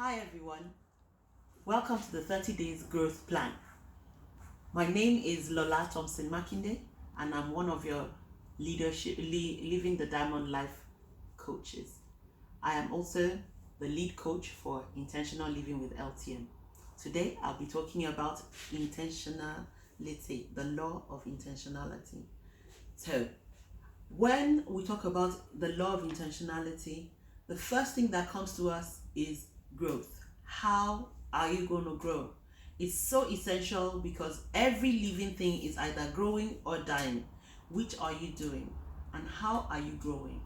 Hi everyone, welcome to the 30 Days Growth Plan. My name is Lola Thompson and I'm one of your Living the Diamond Life coaches. I am also the lead coach for Intentional Living with LTM. Today I'll be talking about intentionality, the law of intentionality. So, when we talk about the law of intentionality, the first thing that comes to us is growth. How are you going to grow? It's so essential because every living thing is either growing or dying. Which are you doing? And how are you growing?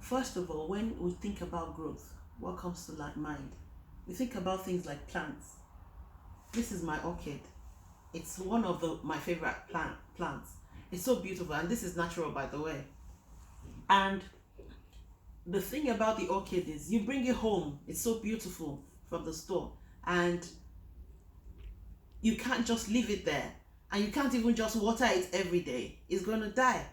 First of all, when we think about growth, what comes to mind? We think about things like plants. This is my orchid. It's one of my favorite plants. It's so beautiful, and this is natural, by the way. And the thing about the orchid is you bring it home, it's so beautiful from the store, and you can't just leave it there, and you can't even just water it every day. It's going to die.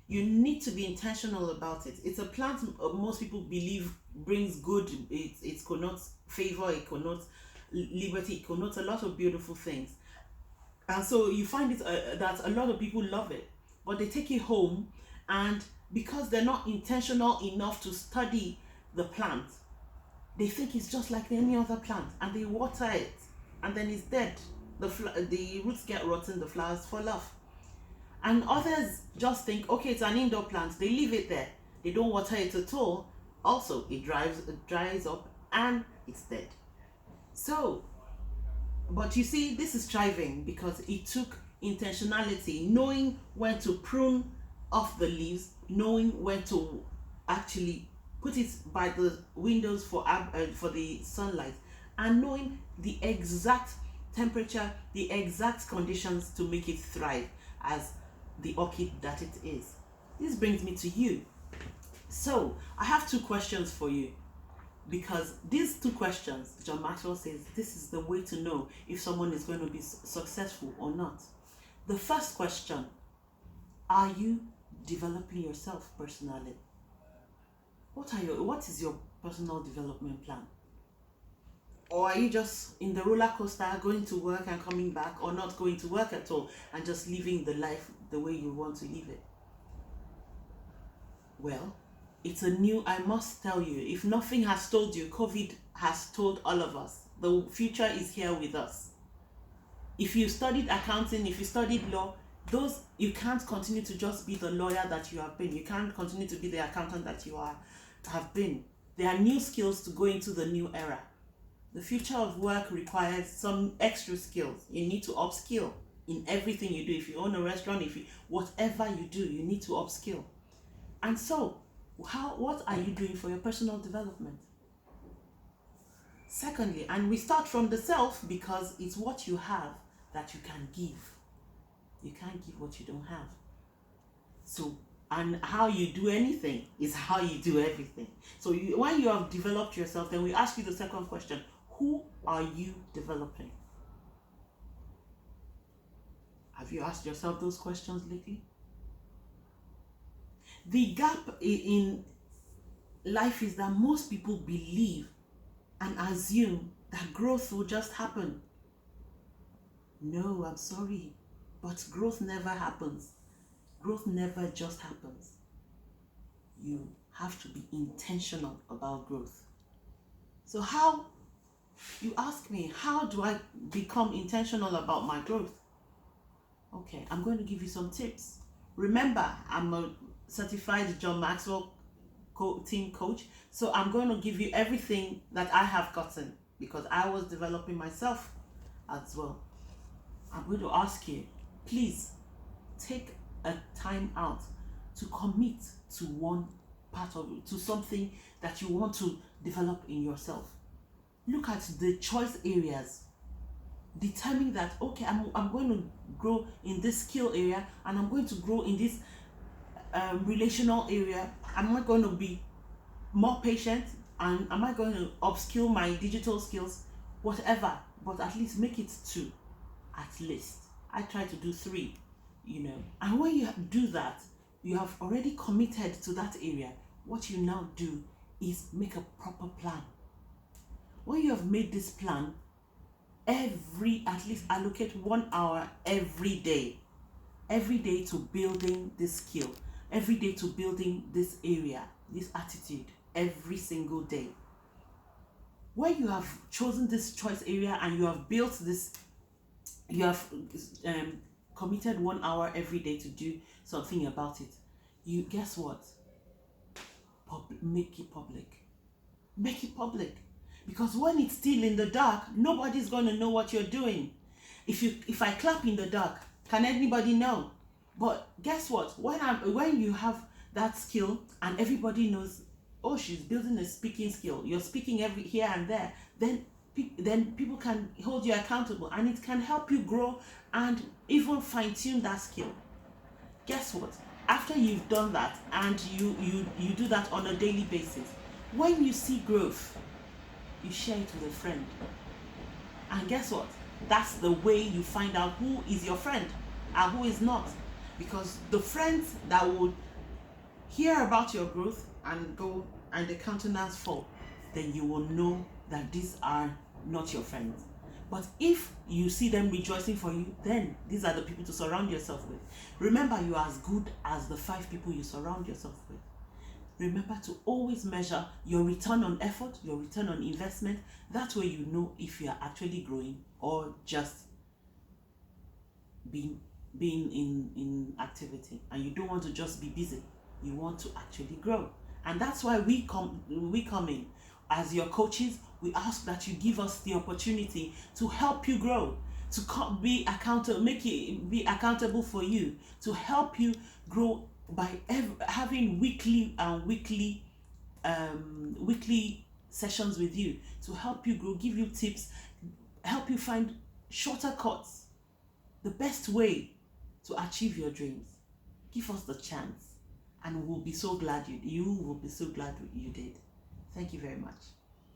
You need to be intentional about it. It's a plant most people believe brings good. It connotes favor, it connotes liberty, it connotes a lot of beautiful things. And so you find it that a lot of people love it, but they take it home, and because they're not intentional enough to study the plant, they think it's just like any other plant, and they water it, and then it's dead. The roots get rotten, the flowers fall off. And others just think, okay, it's an indoor plant. They leave it there. They don't water it at all. Also, it dries up, and it's dead. So, but you see, this is thriving because it took intentionality, knowing when to prune off the leaves, knowing when to actually put it by the windows for the sunlight, and knowing the exact temperature, the exact conditions to make it thrive as the orchid that it is. This brings me to you. So I have two questions for you, because these two questions, John Maxwell says, this is the way to know if someone is going to be successful or not. The first question: are you developing yourself personally? What is your personal development plan? Or are you just in the roller coaster, going to work and coming back, or not going to work at all and just living the life the way you want to live it? Well, I must tell you, if nothing has told you, COVID has told all of us. The future is here with us. If you studied accounting, if you studied law, you can't continue to just be the lawyer that you have been. You can't continue to be the accountant that you have been. There are new skills to go into the new era. The future of work requires some extra skills. You need to upskill in everything you do. If you own a restaurant, whatever you do, you need to upskill. And so, what are you doing for your personal development? Secondly, and we start from the self because it's what you have that you can give. You can't give what you don't have. So, and how you do anything is how you do everything. So when you have developed yourself, then we ask you the second question: who are you developing? Have you asked yourself those questions lately? The gap in life is that most people believe and assume that growth will just happen. No, I'm sorry, but growth never happens. Growth never just happens. You have to be intentional about growth. So you ask me, how do I become intentional about my growth? Okay, I'm going to give you some tips. Remember, I'm a certified John Maxwell team coach, so I'm going to give you everything that I have gotten because I was developing myself as well. I'm going to ask you, please take a time out to commit to one part of it, to something that you want to develop in yourself. Look at the choice areas. Determine that, okay, I'm going to grow in this skill area, and I'm going to grow in this relational area. Am I going to be more patient, and am I going to upskill my digital skills? Whatever, but at least make it 2. At least I try to do 3, and when you do that, you have already committed to that area. What you now do is make a proper plan. When you have made this plan, at least allocate 1 hour every day to building this skill, every day to building this area, this attitude, every single day. When you have chosen this choice area and you have built this, you have committed 1 hour every day to do something about it, you guess what? Make it public. Make it public. Because when it's still in the dark, nobody's going to know what you're doing. If I clap in the dark, can anybody know? But guess what? When you have that skill and everybody knows, oh, she's building a speaking skill, you're speaking every here and there, then people can hold you accountable, and it can help you grow and even fine-tune that skill. Guess what? After you've done that and you do that on a daily basis, when you see growth, you share it with a friend. And guess what? That's the way you find out who is your friend and who is not. Because the friends that would hear about your growth and go and the countenance fall, then you will know that these are not your friends. But if you see them rejoicing for you, then these are the people to surround yourself with. Remember, you are as good as the 5 people you surround yourself with. Remember to always measure your return on effort, your return on investment. That way you know if you are actually growing or just being in activity. And you don't want to just be busy. You want to actually grow. And that's why we come in. As your coaches, we ask that you give us the opportunity to help you grow, to be accountable for you, to help you grow by having weekly sessions with you, to help you grow, give you tips, help you find shorter cuts, the best way to achieve your dreams. Give us the chance, and we'll be so glad you will be so glad you did. Thank you very much.